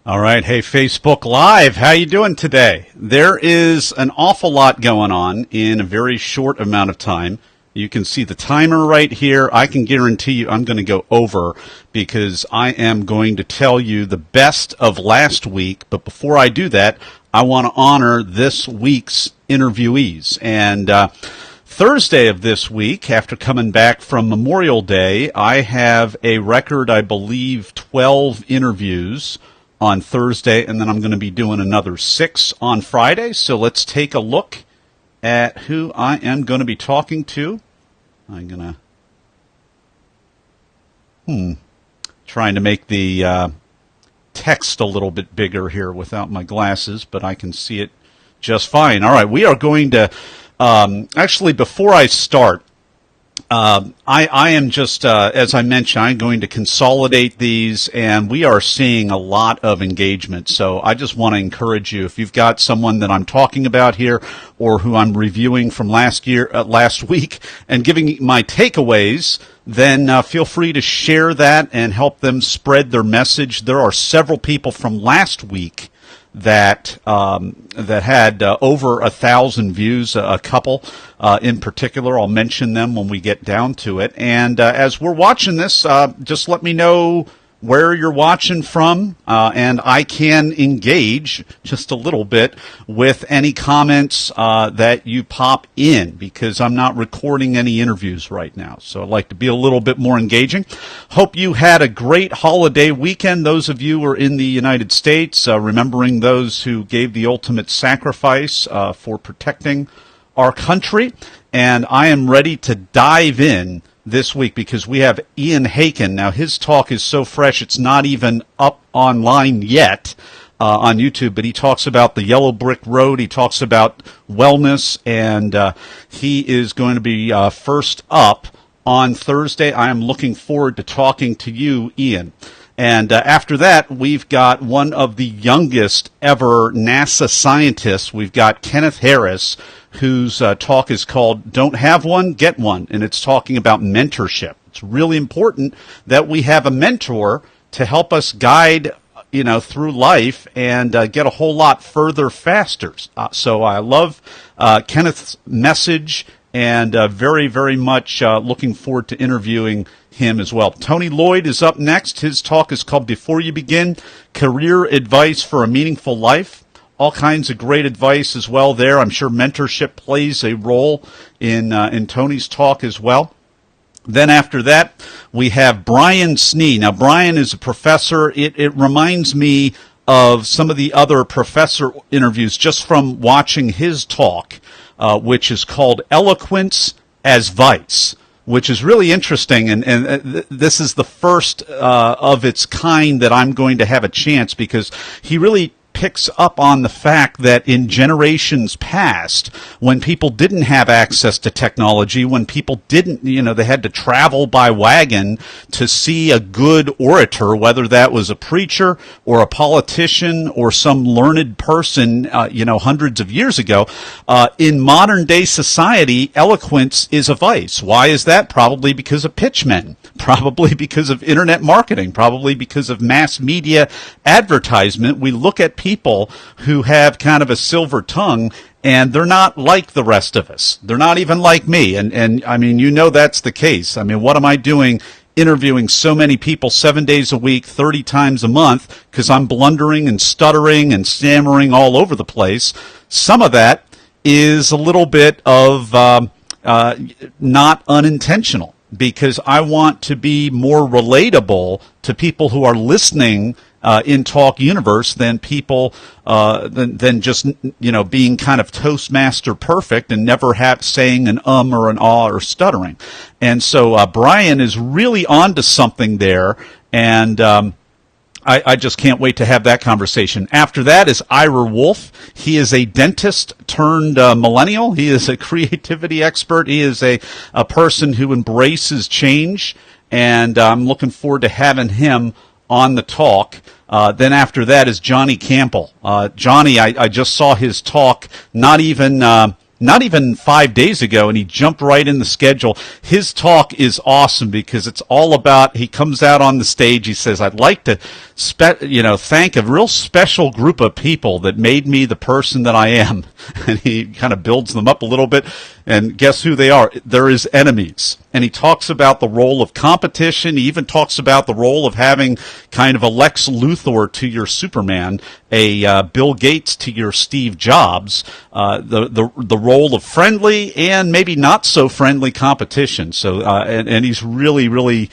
All right. Hey, Facebook Live. How you doing today? There is an awful lot going on in a very short amount of time. You can see the timer right here. I can guarantee you I'm going to go over because I am going to tell you the best of last week. But before I do that, I want to honor this week's interviewees. And Thursday of this week, after coming back from Memorial Day, I have a record, I believe, 12 interviews on Thursday, and then I'm going to be doing another 6 on Friday. So let's take a look at who I am going to be talking to. I'm going to trying to make the text a little bit bigger here without my glasses, but I can see it just fine. All right, we are going to actually, before I start, I am just, as I mentioned, I'm going to consolidate these, and we are seeing a lot of engagement. So I just want to encourage you, if you've got someone that I'm talking about here or who I'm reviewing from last week, and giving my takeaways, then feel free to share that and help them spread their message. There are several people from last week that had over 1,000 views, a couple in particular. I'll mention them when we get down to it. And as we're watching this, just let me know where you're watching from, and I can engage just a little bit with any comments that you pop in, because I'm not recording any interviews right now. So I'd like to be a little bit more engaging. Hope you had a great holiday weekend. Those of you who are in the United States, remembering those who gave the ultimate sacrifice for protecting our country. And I am ready to dive in this week because we have Ian Hacon. Now, his talk is so fresh, it's not even up online yet on YouTube, but he talks about the yellow brick road. He talks about wellness, and he is going to be first up on Thursday. I am looking forward to talking to you, Ian. And after that, we've got one of the youngest ever NASA scientists. We've got Kenneth Harris, whose talk is called Don't Have One, Get One, and it's talking about mentorship. It's really important that we have a mentor to help us guide, through life and get a whole lot further faster. So I love Kenneth's message, and very, very much looking forward to interviewing him as well. Tony Loyd is up next. His talk is called Before You Begin, Career Advice for a Meaningful Life. All kinds of great advice as well there. I'm sure mentorship plays a role in Tony's talk as well. Then after that, we have Brian Snee. Now, Brian is a professor. It reminds me of some of the other professor interviews just from watching his talk, which is called Eloquence as Vice, which is really interesting, and this is the first of its kind that I'm going to have a chance, because he really picks up on the fact that in generations past, when people didn't have access to technology, when people didn't, they had to travel by wagon to see a good orator, whether that was a preacher or a politician or some learned person, hundreds of years ago, in modern day society, eloquence is a vice. Why is that? Probably because of pitchmen, probably because of internet marketing, probably because of mass media advertisement. We look at people who have kind of a silver tongue, and they're not like the rest of us. They're not even like me. And I mean, that's the case. I mean, what am I doing interviewing so many people 7 days a week, 30 times a month, because I'm blundering and stuttering and stammering all over the place? Some of that is a little bit of not unintentional, because I want to be more relatable to people who are listening in Talk Universe than people than just being kind of Toastmaster perfect and never saying an or an or stuttering. And so Brian is really onto something there, and I just can't wait to have that conversation. After that is Ira Wolfe. He is a dentist turned millennial. He is a creativity expert. He is a person who embraces change, and I'm looking forward to having him on the talk. Then after that is Johnny Campbell. Johnny, I just saw his talk not even not even 5 days ago, and he jumped right in the schedule. His talk is awesome because it's all about, he comes out on the stage, he says, I'd like to thank a real special group of people that made me the person that I am. And he kind of builds them up a little bit, and guess who they are? They're his enemies. And he talks about the role of competition. He even talks about the role of having kind of a Lex Luthor to your Superman, a Bill Gates to your Steve Jobs, the role of friendly and maybe not so friendly competition. So and he's really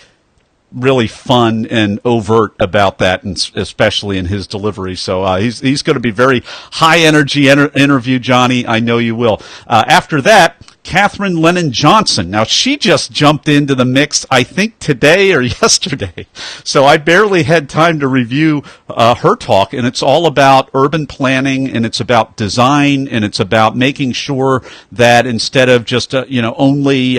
fun and overt about that, and especially in his delivery. So he's going to be very high energy interview, Johnny. I know you will. After that, Catherine Lennon Johnson. Now, she just jumped into the mix, I think, today or yesterday. So I barely had time to review her talk, and it's all about urban planning, and it's about design, and it's about making sure that instead of just, only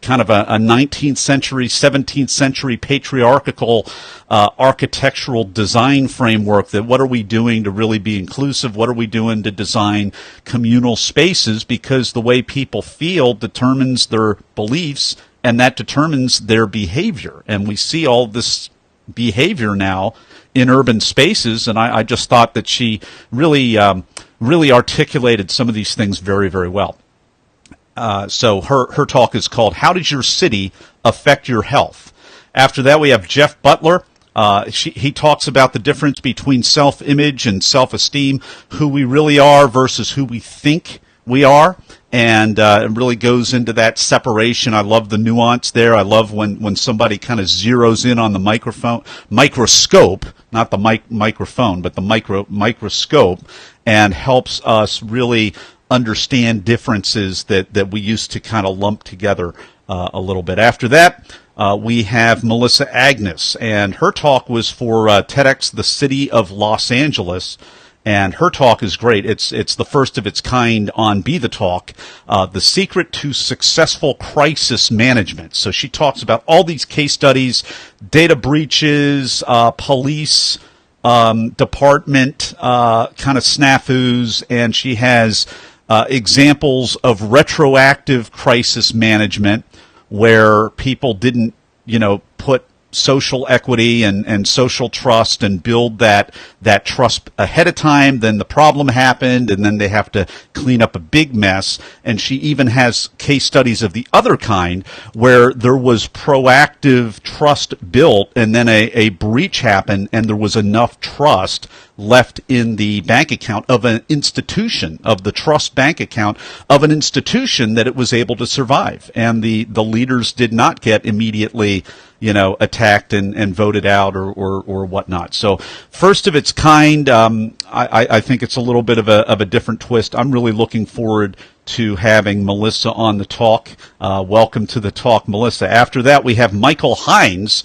kind of a 19th century, 17th century patriarchal architectural design framework, that what are we doing to really be inclusive? What are we doing to design communal spaces? Because the way people feel determines their beliefs, and that determines their behavior. And we see all this behavior now in urban spaces, and I just thought that she really articulated some of these things very, very well. So her talk is called "How Does Your City Affect Your Health?" After that, we have Jeff Butler. He talks about the difference between self-image and self-esteem, who we really are versus who we think we are, and it really goes into that separation. I love the nuance there. I love when somebody kind of zeroes in on the microscope, not the microphone, but the microscope, and helps us really understand differences that we used to kind of lump together a little bit. After that, we have Melissa Agnes, and her talk was for TEDx the City of Los Angeles. And her talk is great. It's the first of its kind on BeTheTalk, the secret to successful crisis management. So she talks about all these case studies, data breaches, police department kind of snafus, and she has examples of retroactive crisis management where people didn't, put social equity and social trust and build that trust ahead of time. Then the problem happened, and then they have to clean up a big mess. And she even has case studies of the other kind where there was proactive trust built, and then a breach happened, and there was enough trust left in the bank account of an institution, of the trust bank account of an institution, that it was able to survive. And the leaders did not get immediately attacked and voted out or whatnot. So first of its kind, I think it's a little bit of a different twist. I'm really looking forward to having Melissa on the talk. Welcome to the talk, Melissa. After that, we have Michael Hynes.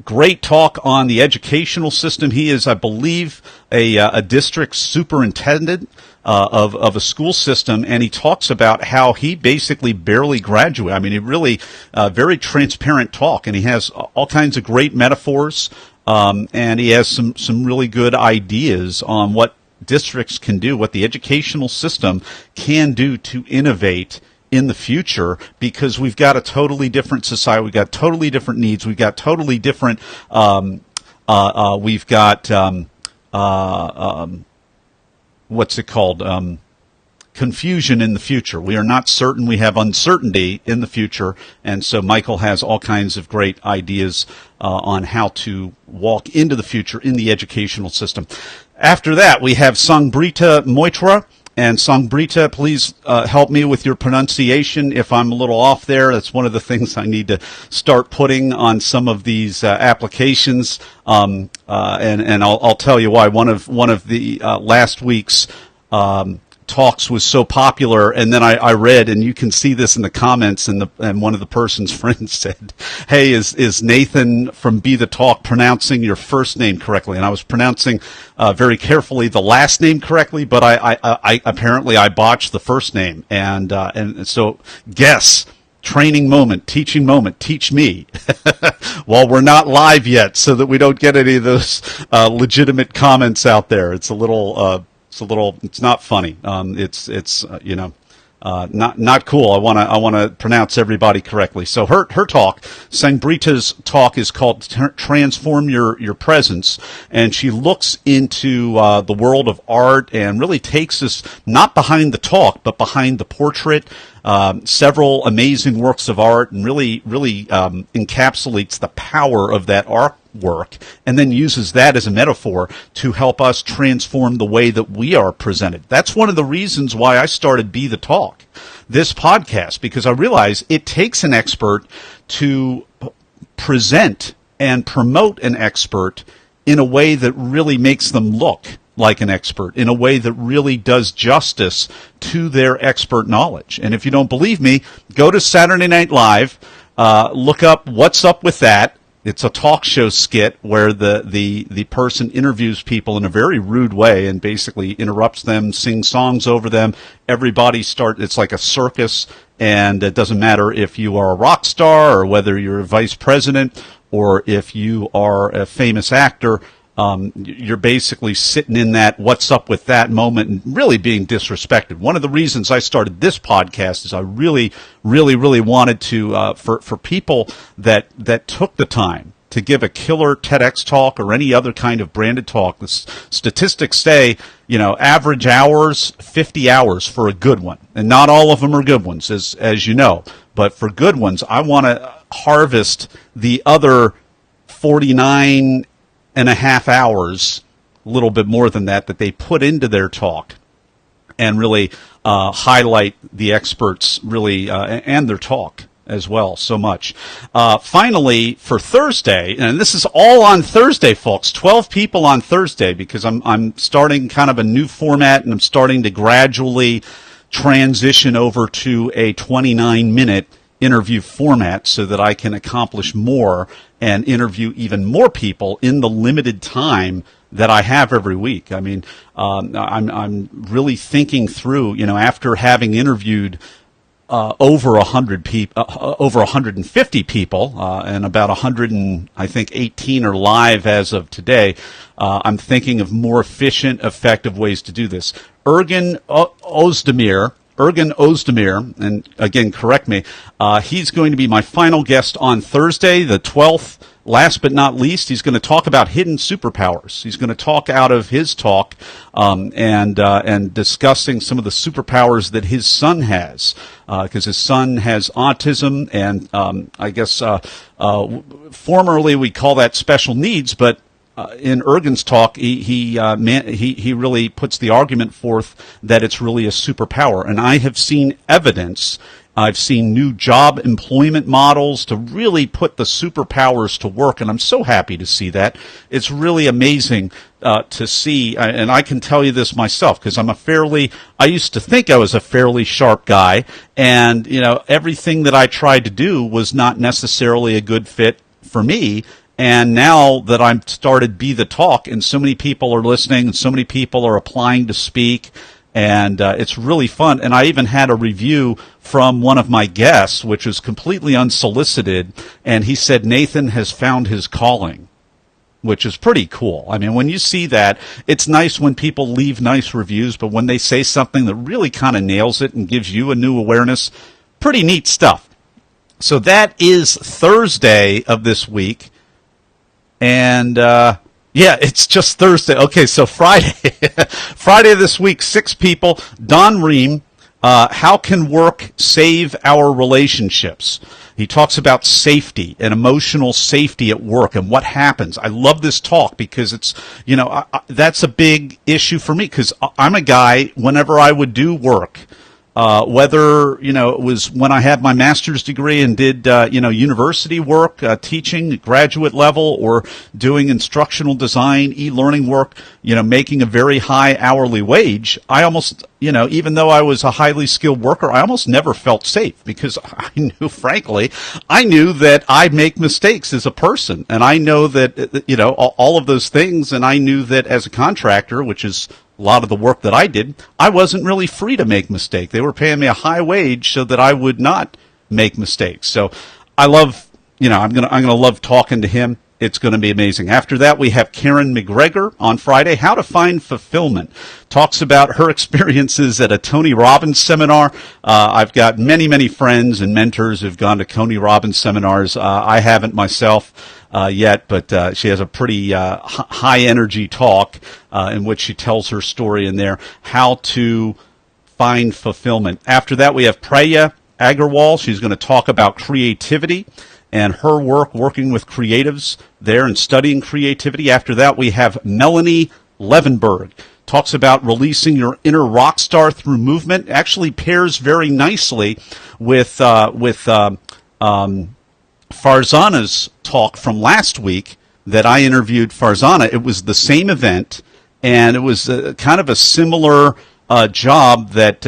Great talk on the educational system. He is, I believe, a district superintendent of a school system, and he talks about how he basically barely graduated. I mean, he really very transparent talk, and he has all kinds of great metaphors, and he has some really good ideas on what districts can do, what the educational system can do to innovate in the future, because we've got a totally different society, we've got totally different needs, we've got totally different, we've got, what's it called, confusion in the future. We are not certain, we have uncertainty in the future, and so Michael has all kinds of great ideas on how to walk into the future in the educational system. After that, we have Sangbreeta Moitra. And Sangbreeta, please help me with your pronunciation if I'm a little off there. That's one of the things I need to start putting on some of these applications. And I'll tell you why. One of the last week's talks was so popular, and then I read, and you can see this in the comments, and one of the person's friends said, "Hey, is Nathan from BeTheTalk pronouncing your first name correctly?" And I was pronouncing very carefully the last name correctly, but I apparently I botched the first name, and so guess. Training moment, teaching moment, teach me while we're not live yet, so that we don't get any of those legitimate comments out there. It's a little It's not funny. Not cool. I want to pronounce everybody correctly. So her talk, Sangbreeta's talk, is called Transform Your Presence, and she looks into the world of art and really takes us not behind the talk, but behind the portrait. Several amazing works of art, and really encapsulates the power of that artwork, and then uses that as a metaphor to help us transform the way that we are presented. That's one of the reasons why I started Be the Talk, this podcast, because I realize it takes an expert to present and promote an expert in a way that really makes them look like an expert, in a way that really does justice to their expert knowledge. And if you don't believe me, go to Saturday Night Live, look up What's Up With That. It's a talk show skit where the person interviews people in a very rude way and basically interrupts them, sings songs over them. It's like a circus, and it doesn't matter if you are a rock star or whether you're a vice president or if you are a famous actor. You're basically sitting in that what's up with that moment and really being disrespected. One of the reasons I started this podcast is I really wanted to, for people that took the time to give a killer TEDx talk or any other kind of branded talk. The statistics say, average hours, 50 hours for a good one. And not all of them are good ones, as you know. But for good ones, I want to harvest the other 49 and a half hours, a little bit more than that they put into their talk, and really highlight the experts really and their talk as well so much. Finally, for Thursday, and this is all on Thursday, folks, 12 people on Thursday, because I'm starting kind of a new format, and I'm starting to gradually transition over to a 29-minute interview format so that I can accomplish more and interview even more people in the limited time that I have every week. I mean, I'm really thinking through, after having interviewed over 100 people, over 150 people, and about 18 are live as of today. I'm thinking of more efficient, effective ways to do this. Ozdemir, and again, correct me, he's going to be my final guest on Thursday, the 12th. Last but not least, he's going to talk about hidden superpowers. He's going to talk out of his talk and discussing some of the superpowers that his son has, because his son has autism, and I guess formerly we call that special needs, but in Ergen's talk, he really puts the argument forth that it's really a superpower. And I have seen evidence. I've seen new job employment models to really put the superpowers to work, and I'm so happy to see that. It's really amazing to see, and I can tell you this myself, because I used to think I was a fairly sharp guy, and everything that I tried to do was not necessarily a good fit for me. And now that I've started Be the Talk, and so many people are listening, and so many people are applying to speak, and it's really fun. And I even had a review from one of my guests, which was completely unsolicited, and he said Nathan has found his calling, which is pretty cool. I mean, when you see that, it's nice when people leave nice reviews, but when they say something that really kind of nails it and gives you a new awareness, pretty neat stuff. So that is Thursday of this week. And, it's just Thursday. Okay, so Friday. Friday this week, 6 people. Don Rheem, how can work save our relationships? He talks about safety and emotional safety at work and what happens. I love this talk because it's, that's a big issue for me, because I'm a guy, whenever I would do work, whether, it was when I had my master's degree and did, university work, teaching graduate level, or doing instructional design, e-learning work, making a very high hourly wage, I almost, even though I was a highly skilled worker, I almost never felt safe, because I knew that I make mistakes as a person, and I know that, all of those things, and I knew that as a contractor, which is a lot of the work that I did, I wasn't really free to make mistakes. They were paying me a high wage so that I would not make mistakes. So I love, I'm gonna love talking to him. It's going to be amazing. After that, we have Karen McGregor on Friday, How to Find Fulfillment. Talks about her experiences at a Tony Robbins seminar. I've got many, many friends and mentors who've gone to Tony Robbins seminars. I haven't myself yet, but she has a pretty high-energy talk in which she tells her story in there, how to find fulfillment. After that, we have Preya Agarwal. She's going to talk about creativity and her work working with creatives there and studying creativity. After that, we have Melanie Levenberg. Talks about releasing your inner rock star through movement. Actually pairs very nicely with Farzana's talk from last week that I interviewed Farzana. It was the same event, and it was kind of a similar job that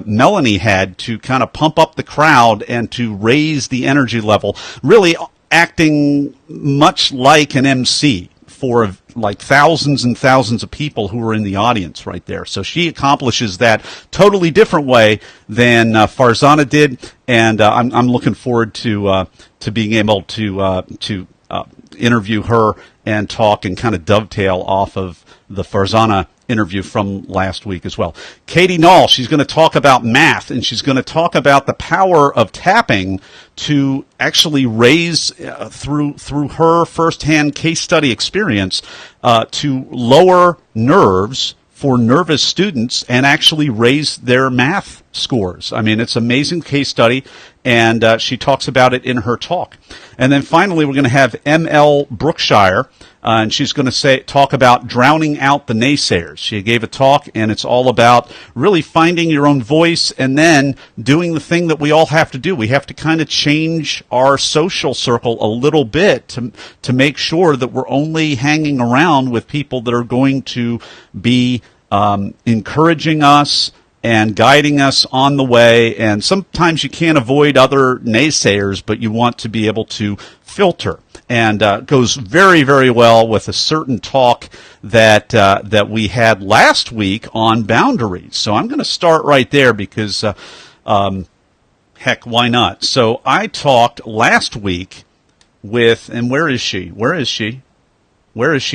Melanie had to kind of pump up the crowd and to raise the energy level, really acting much like an MC for like thousands and thousands of people who were in the audience right there. So she accomplishes that totally different way than Farzana did, and I'm looking forward to being able to interview her and talk and kind of dovetail off of the Farzana interview from last week as well. Katie Nall, she's going to talk about math, and she's going to talk about the power of tapping to actually raise, through her firsthand case study experience, to lower nerves for nervous students and actually raise their math scores. I mean, it's an amazing case study, and she talks about it in her talk. And then finally, we're going to have M.L. Brookshire, and she's going to talk about drowning out the naysayers. She gave a talk, and it's all about really finding your own voice and then doing the thing that we all have to do. We have to kind of change our social circle a little bit to make sure that we're only hanging around with people that are going to be encouraging us and guiding us on the way. And sometimes you can't avoid other naysayers, but you want to be able to filter. And goes very, very well with a certain talk that we had last week on boundaries. So I'm going to start right there because, heck, why not? So I talked last week with, and where is she?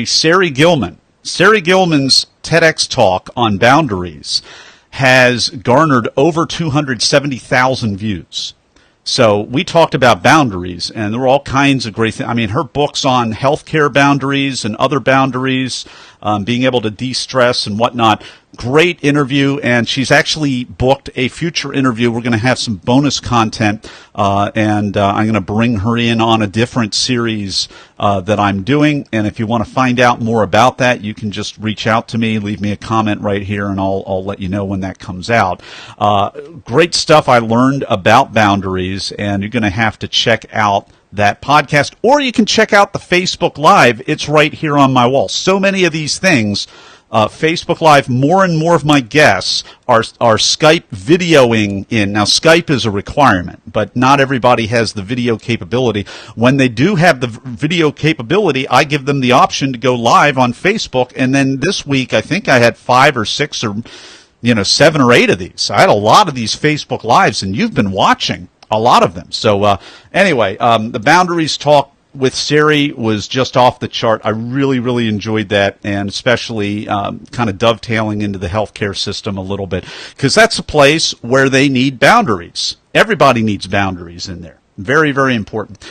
Sari Gilman. Sari Gilman's TEDx talk on boundaries has garnered over 270,000 views. So we talked about boundaries, and there were all kinds of great things. I mean, her books on healthcare boundaries and other boundaries, being able to de-stress and whatnot. Great interview, and she's actually booked a future interview. We're going to have some bonus content, and I'm going to bring her in on a different series that I'm doing. And if you want to find out more about that, you can just reach out to me, leave me a comment right here, and I'll let you know when that comes out. Great stuff I learned about boundaries, and you're going to have to check out that podcast, or you can check out the Facebook Live. It's right here on my wall. So many of these things, Facebook Live, more and more of my guests are Skype videoing in. Now, Skype is a requirement, but not everybody has the video capability. When they do have the video capability, I give them the option to go live on Facebook. And then this week, I think I had 5 or 6 or 7 or 8 of these. I had a lot of these Facebook Lives, and you've been watching a lot of them. So anyway, the boundaries talk with Sari was just off the chart. I really, really enjoyed that, and especially kind of dovetailing into the healthcare system a little bit, because that's a place where they need boundaries. Everybody needs boundaries in there. Very, very important.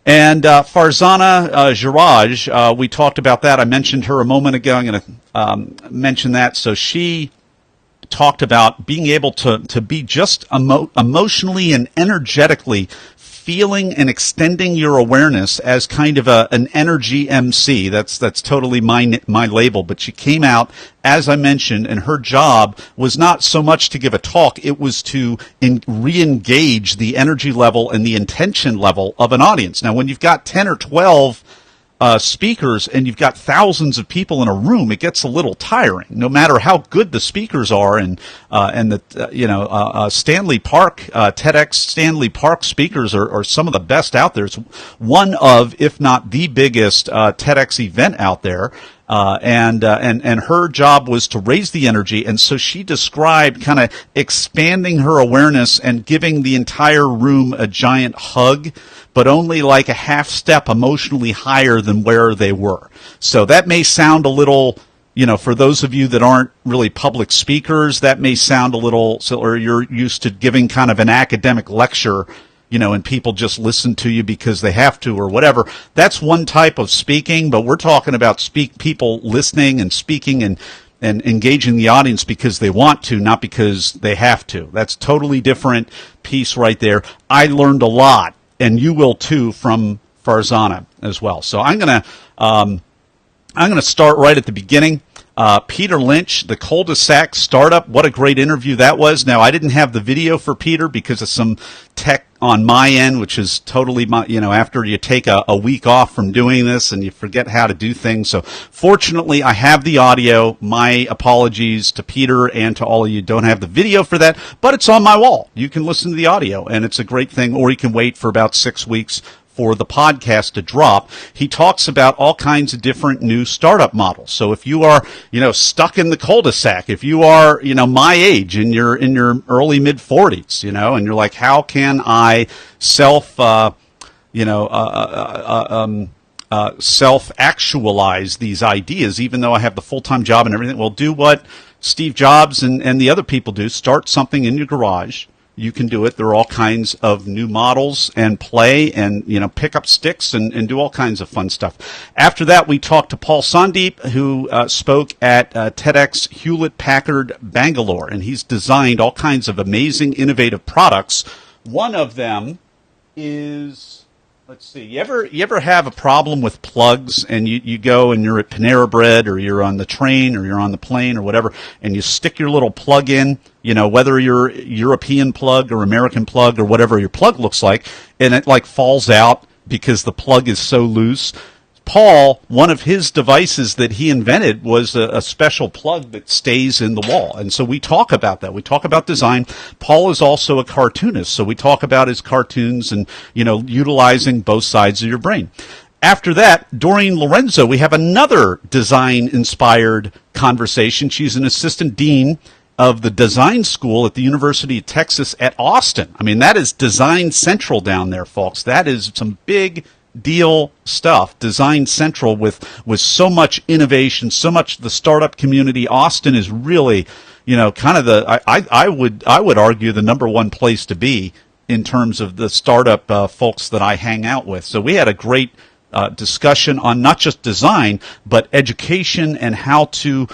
And Farzana Jeraj, we talked about that. I mentioned her a moment ago. I'm going to mention that. So she talked about being able to be just emotionally and energetically feeling and extending your awareness as kind of an energy MC. That's totally my label. But she came out, as I mentioned, and her job was not so much to give a talk. It was to re-engage the energy level and the intention level of an audience. Now, when you've got 10 or 12 speakers and you've got thousands of people in a room, it gets a little tiring. No matter how good the speakers are, and the Stanley Park TEDx Stanley Park speakers are some of the best out there. It's one of, if not the biggest TEDx event out there, And her job was to raise the energy, and so she described kind of expanding her awareness and giving the entire room a giant hug, but only like a half step emotionally higher than where they were. So that may sound a little, for those of you that aren't really public speakers, that may sound a little, or you're used to giving kind of an academic lecture, and people just listen to you because they have to or whatever. That's one type of speaking, but we're talking about people listening and speaking and engaging the audience because they want to, not because they have to. That's totally different piece right there. I learned a lot, and you will too, from Farzana as well. So I'm gonna start right at the beginning. Peter Lynch, the cul-de-sac startup. What a great interview that was. Now, I didn't have the video for Peter because of some tech on my end, which is totally after you take a week off from doing this and you forget how to do things. So fortunately, I have the audio. My apologies to Peter and to all of you. Don't have the video for that, but it's on my wall. You can listen to the audio, and it's a great thing, or you can wait for about 6 weeks for the podcast to drop. He talks about all kinds of different new startup models. So if you are, stuck in the cul-de-sac, if you are, my age in your early mid 40s, and you're like, how can I self-actualize these ideas, even though I have the full-time job and everything? Well, do what Steve Jobs and the other people do. Start something in your garage. You can do it. There are all kinds of new models and play and, pick up sticks and do all kinds of fun stuff. After that, we talked to Paul Sandip, who spoke at TEDx Hewlett-Packard Bangalore, and he's designed all kinds of amazing, innovative products. One of them is, let's see, you ever have a problem with plugs, and you go and you're at Panera Bread, or you're on the train, or you're on the plane, or whatever, and you stick your little plug in, whether you're European plug or American plug or whatever your plug looks like, and it like falls out because the plug is so loose. Paul, one of his devices that he invented was a special plug that stays in the wall. And so we talk about that. We talk about design. Paul is also a cartoonist, so we talk about his cartoons and, utilizing both sides of your brain. After that, Doreen Lorenzo, we have another design-inspired conversation. She's an assistant dean of the design school at the University of Texas at Austin. I mean, that is Design Central down there, folks. That is some big deal stuff. Design Central with so much innovation, so much the startup community. Austin is really, kind of I would argue the number one place to be in terms of the startup folks that I hang out with. So we had a great discussion on not just design, but education and how to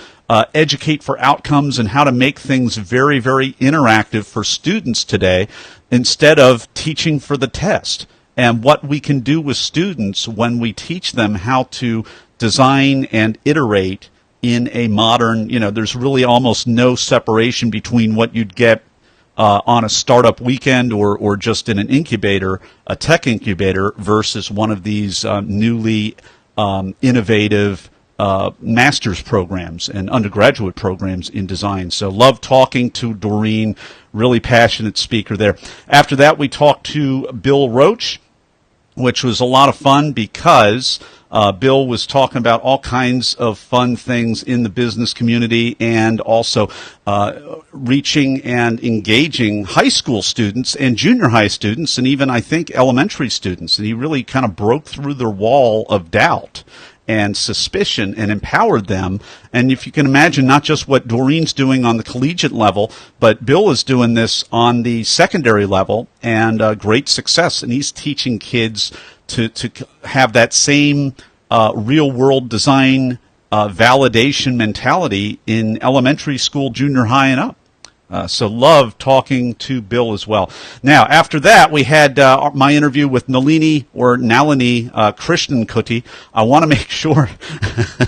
educate for outcomes and how to make things very, very interactive for students today instead of teaching for the test, and what we can do with students when we teach them how to design and iterate in a modern, there's really almost no separation between what you'd get on a startup weekend or just in an incubator, a tech incubator, versus one of these newly innovative master's programs and undergraduate programs in design. So love talking to Doreen, really passionate speaker there. After that, we talked to Bill Roche, which was a lot of fun because Bill was talking about all kinds of fun things in the business community and also reaching and engaging high school students and junior high students and even, I think, elementary students. And he really kind of broke through their wall of doubt and suspicion and empowered them. And if you can imagine, not just what Doreen's doing on the collegiate level, but Bill is doing this on the secondary level, and great success. And he's teaching kids to have that same real-world design validation mentality in elementary school, junior high, and up. So love talking to Bill as well. Now, after that, we had my interview with Nalini, or Nalini Krishnankutty. I want to make sure,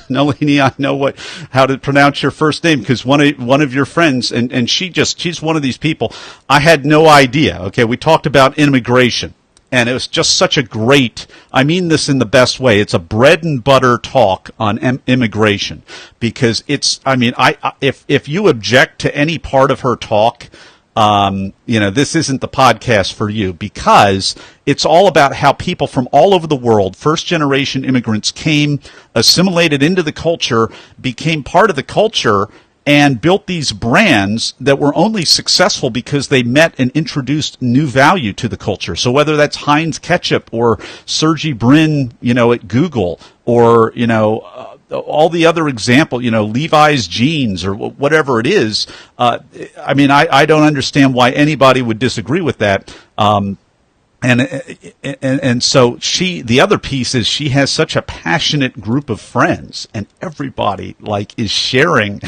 Nalini, I know how to pronounce your first name, because one of your friends, and she's one of these people. I had no idea. Okay, we talked about immigration. And it was just such a great, I mean this in the best way, it's a bread and butter talk on immigration. Because it's, I mean, if you object to any part of her talk, this isn't the podcast for you, because it's all about how people from all over the world, first-generation immigrants, came, assimilated into the culture, became part of the culture, and built these brands that were only successful because they met and introduced new value to the culture. So whether that's Hynes ketchup or Sergey Brin, at Google, or, all the other example, Levi's jeans or whatever it is. I don't understand why anybody would disagree with that. And so the other piece is she has such a passionate group of friends, and everybody is sharing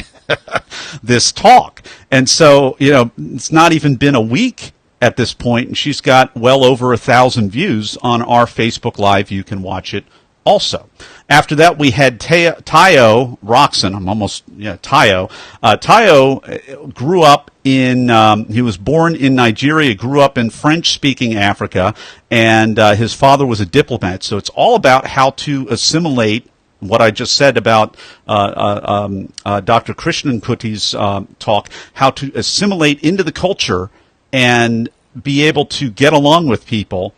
this talk. And so, it's not even been a week at this point, and she's got well over 1,000 views on our Facebook Live. You can watch it also. After that, we had Tayo Rockson. Tayo. Tayo grew up he was born in Nigeria, grew up in French-speaking Africa, and his father was a diplomat. So it's all about how to assimilate what I just said about Dr. Krishnankutty's talk, how to assimilate into the culture and be able to get along with people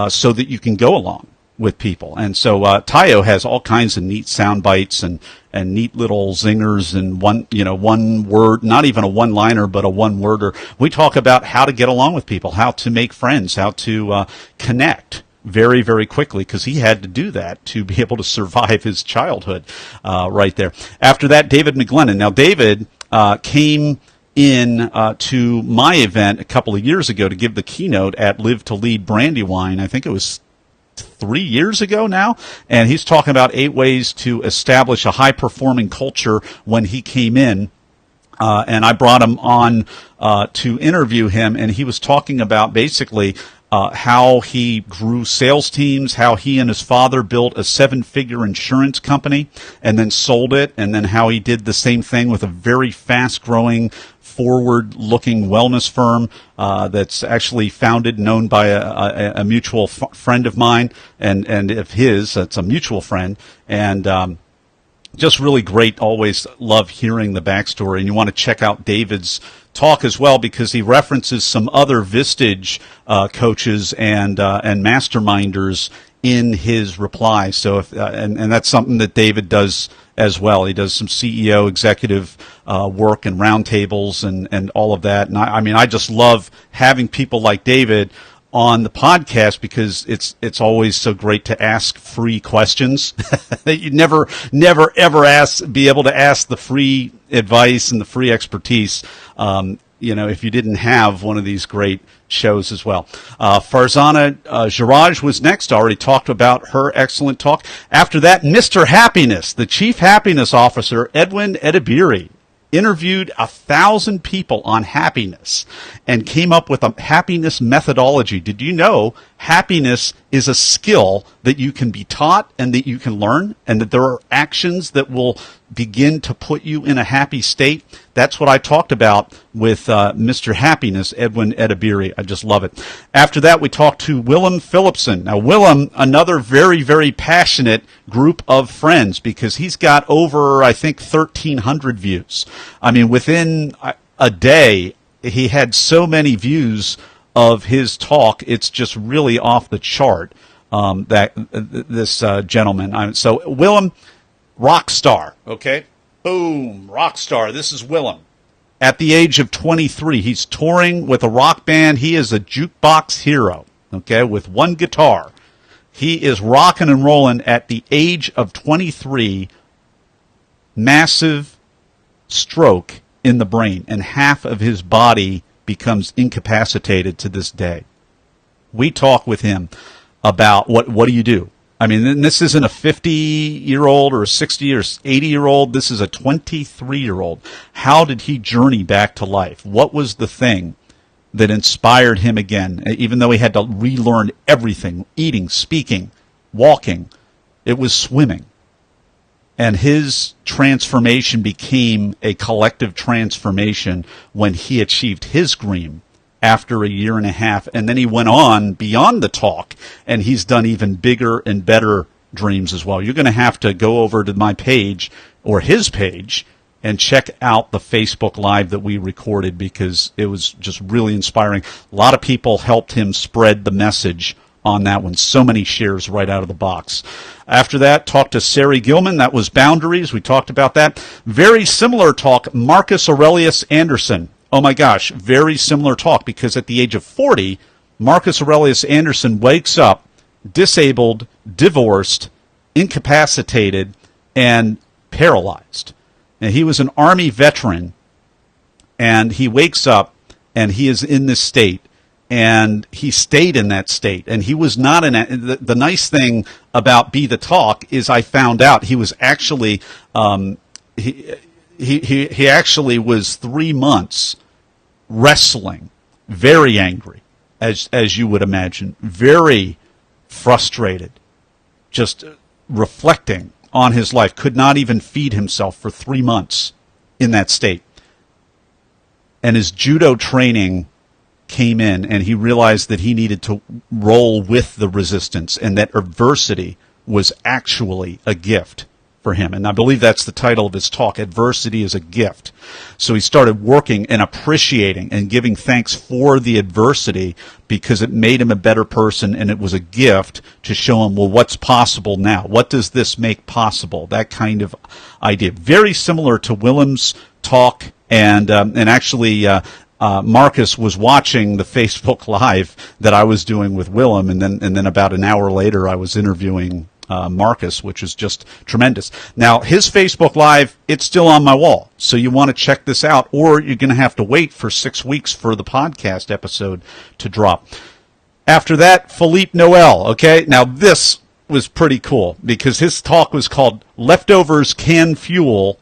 so that you can go along with people. And so Tayo has all kinds of neat sound bites and neat little zingers and one word, not even a one-liner, but a one-worder. We talk about how to get along with people, how to make friends, how to connect very, very quickly, because he had to do that to be able to survive his childhood right there. After that, David McGlennen. Now, David came in to my event a couple of years ago to give the keynote at Live to Lead Brandywine. I think it was 3 years ago now, and he's talking about 8 ways to establish a high-performing culture when he came in. And I brought him on to interview him, and he was talking about basically how he grew sales teams, how he and his father built a 7-figure insurance company and then sold it, and then how he did the same thing with a very fast-growing, forward-looking wellness firm that's actually founded and owned by a mutual friend of mine, and of his. That's a mutual friend, and just really great. Always love hearing the backstory, and you want to check out David's talk as well, because he references some other Vistage coaches and masterminders in his reply. So and that's something that David does as well. He does some CEO executive work and roundtables and all of that. And I just love having people like David on the podcast, because it's always so great to ask free questions that you never ever be able to ask the free advice and the free expertise if you didn't have one of these great shows as well. Farzana Jeraj was next. Already talked about her excellent talk. After that, Mr. Happiness, the Chief Happiness Officer, Edwin Edebiri, interviewed 1,000 people on happiness and came up with a happiness methodology. Did you know happiness is a skill that you can be taught and that you can learn, and that there are actions that will begin to put you in a happy state? That's what I talked about with Mr. Happiness, Edwin Edebiri. I just love it. After that, we talked to Willem Philipsen. Now, Willem, another very, very passionate group of friends, because he's got over, I think, 1,300 views. Within a day, he had so many views of his talk. It's just really off the chart, this gentleman. So Willem, rock star, okay? Boom, rock star. This is Willem. At the age of 23, he's touring with a rock band. He is a jukebox hero, okay, with one guitar. He is rocking and rolling at the age of 23, massive stroke in the brain, and half of his body becomes incapacitated to this day. We talk with him about what do you do? This isn't a 50-year-old or a 60 or 80-year-old. This is a 23-year-old. How did he journey back to life? What was the thing that inspired him again, even though he had to relearn everything? Eating, speaking, walking. It was swimming. And his transformation became a collective transformation when he achieved his dream after a year and a half. And then he went on beyond the talk, and he's done even bigger and better dreams as well. You're going to have to go over to my page or his page and check out the Facebook Live that we recorded because it was just really inspiring. A lot of people helped him spread the message on that one. So many shares right out of the box. After that, talked to Sari Gilman. That was Boundaries. We talked about that. Very similar talk, Marcus Aurelius Anderson. Oh my gosh, very similar talk because at the age of 40, Marcus Aurelius Anderson wakes up disabled, divorced, incapacitated, and paralyzed. And he was an Army veteran, and he wakes up, and he is in this state, and he stayed in that state. And he was not in the nice thing about Be the Talk is I found out he was actually he actually was 3 months wrestling, very angry, as you would imagine, very frustrated, just reflecting on his life, could not even feed himself for 3 months in that state. And his judo training came in, and he realized that he needed to roll with the resistance, and that adversity was actually a gift for him. And I believe that's the title of his talk, Adversity is a Gift. So he started working and appreciating and giving thanks for the adversity because it made him a better person, and it was a gift to show him, well, what's possible now? What does this make possible? That kind of idea. Very similar to Willem's talk, and actually Marcus was watching the Facebook Live that I was doing with Willem, and then about an hour later I was interviewing Marcus, which is just tremendous. Now, his Facebook Live, it's still on my wall, so you want to check this out, or you're going to have to wait for 6 weeks for the podcast episode to drop. After that, Philippe Noel, okay? Now, this was pretty cool, because his talk was called Leftovers Can Fuel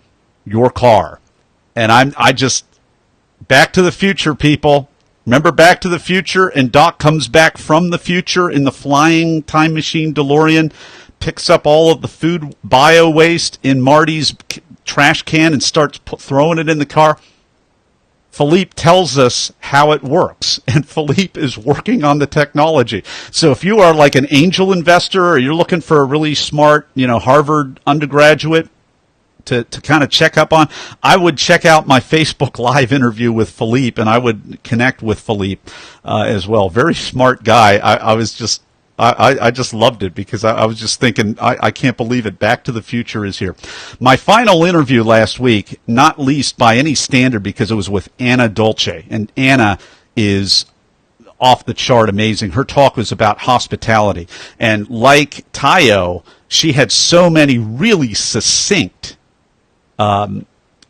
Your Car. And I just, Back to the Future, people. Remember Back to the Future? And Doc comes back from the future in the flying time machine DeLorean, picks up all of the food bio waste in Marty's trash can and starts throwing it in the car. Philippe tells us how it works, and Philippe is working on the technology. So if you are like an angel investor or you're looking for a really smart, Harvard undergraduate to kind of check up on, I would check out my Facebook Live interview with Philippe, and I would connect with Philippe as well. Very smart guy. I just loved it because I was just thinking, I can't believe it. Back to the Future is here. My final interview last week, not least by any standard, because it was with Anna Dolce. And Anna is off the chart amazing. Her talk was about hospitality. And like Tayo, she had so many really succinct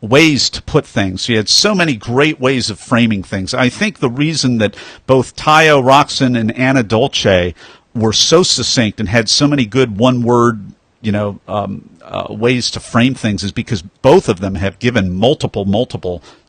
ways to put things. She had so many great ways of framing things. I think the reason that both Tayo, Rockson, and Anna Dolce were so succinct and had so many good one-word, ways to frame things is because both of them have given multiple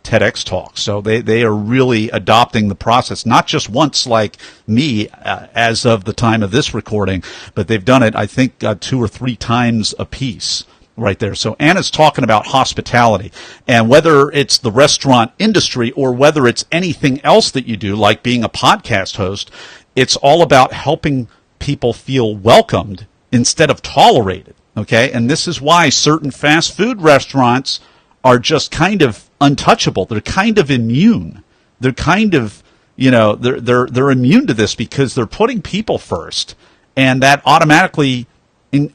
TEDx talks. So they are really adopting the process, not just once like me as of the time of this recording, but they've done it, I think, 2 or 3 times a piece. Right there. So Anna's talking about hospitality, and whether it's the restaurant industry or whether it's anything else that you do, like being a podcast host, it's all about helping people feel welcomed instead of tolerated. Okay. And this is why certain fast food restaurants are just kind of untouchable. They're kind of immune. They're kind of, they're immune to this because they're putting people first, and that automatically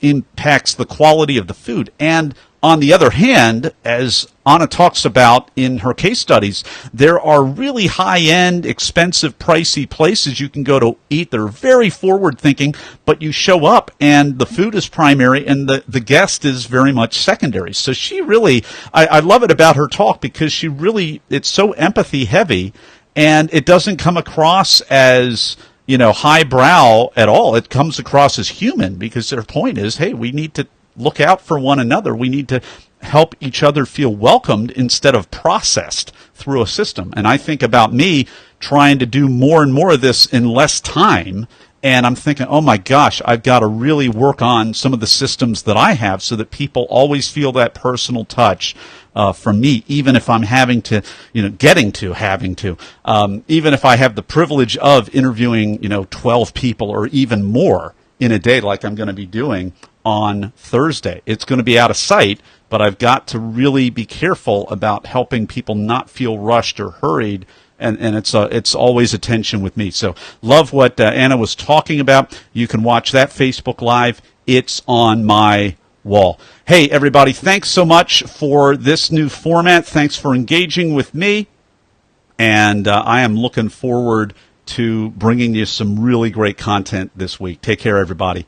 impacts the quality of the food. And on the other hand, as Anna talks about in her case studies, there are really high-end, expensive, pricey places you can go to eat. They're very forward-thinking, but you show up and the food is primary and the guest is very much secondary. So she really, I love it about her talk because she really, it's so empathy-heavy, and it doesn't come across as highbrow at all. It comes across as human because their point is, hey, we need to look out for one another. We need to help each other feel welcomed instead of processed through a system. And I think about me trying to do more and more of this in less time, and I'm thinking, oh my gosh, I've got to really work on some of the systems that I have so that people always feel that personal touch from me, even if I'm having to, even if I have the privilege of interviewing, 12 people or even more in a day like I'm going to be doing on Thursday. It's going to be out of sight but I've got to really be careful about helping people not feel rushed or hurried. And it's always a tension with me. So love what Anna was talking about. You can watch that Facebook Live. It's on my wall. Hey, everybody, thanks so much for this new format. Thanks for engaging with me. And I am looking forward to bringing you some really great content this week. Take care, everybody.